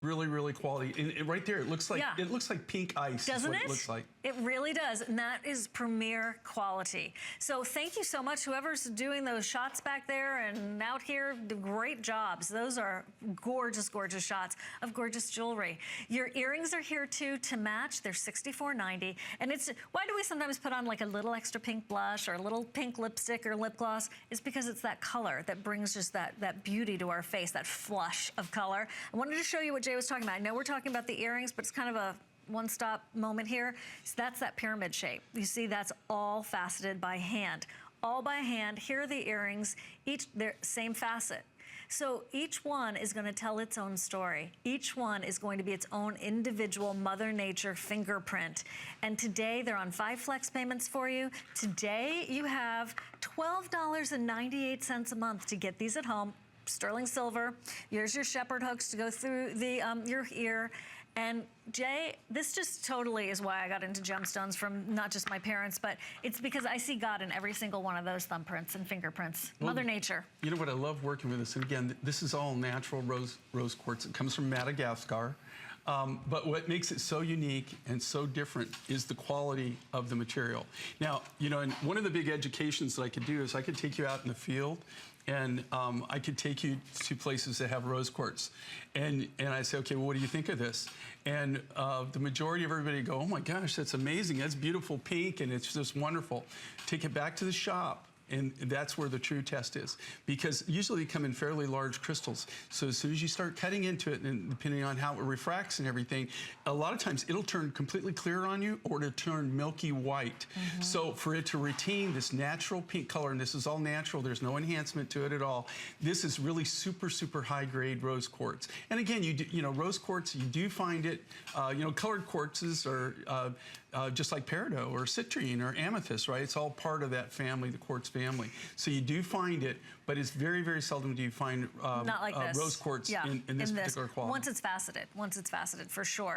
Really, really quality. And right there, it looks like pink ice. Doesn't it? It looks like. It really does, and that is premier quality. So thank you so much, whoever's doing those shots back there and out here, great jobs. Those are gorgeous, gorgeous shots of gorgeous jewelry. Your earrings are here too to match. They're $64.90, and it's, why do we sometimes put on like a little extra pink blush or a little pink lipstick or lip gloss? It's because it's that color that brings just that beauty to our face, that flush of color. I wanted to show you what Jay was talking about. I know we're talking about the earrings, but it's kind of a one-stop moment here. So that's that pyramid shape. You see, that's all faceted by hand. All by hand. Here are the earrings. They're same facet. So each one is going to tell its own story. Each one is going to be its own individual Mother Nature fingerprint. And today they're on 5 flex payments for you. Today you have $12.98 a month to get these at home. Sterling silver. Here's your shepherd hooks to go through the your ear. And Jay, this just totally is why I got into gemstones from not just my parents, but it's because I see God in every single one of those thumbprints and fingerprints. Well, Mother Nature. You know what, I love working with this. And again, this is all natural rose quartz. It comes from Madagascar. But what makes it so unique and so different is the quality of the material. Now, you know, and one of the big educations that I could do is I could take you out in the field and I could take you to places that have rose quartz. And I say, okay, well, what do you think of this? And the majority of everybody go, oh my gosh, that's amazing. That's beautiful pink and it's just wonderful. Take it back to the shop. And that's where the true test is. Because usually they come in fairly large crystals. So as soon as you start cutting into it, and depending on how it refracts and everything, a lot of times it'll turn completely clear on you or it'll turn milky white. So for it to retain this natural pink color, and this is all natural, there's no enhancement to it at all, this is really super, super high grade rose quartz. And again, you know, rose quartz, you do find it, you know, colored quartzes are just like peridot or citrine or amethyst, right? It's all part of that family, the quartz family. So you do find it, but it's very, very seldom do you find not like rose quartz in this particular quality. Once it's faceted, for sure.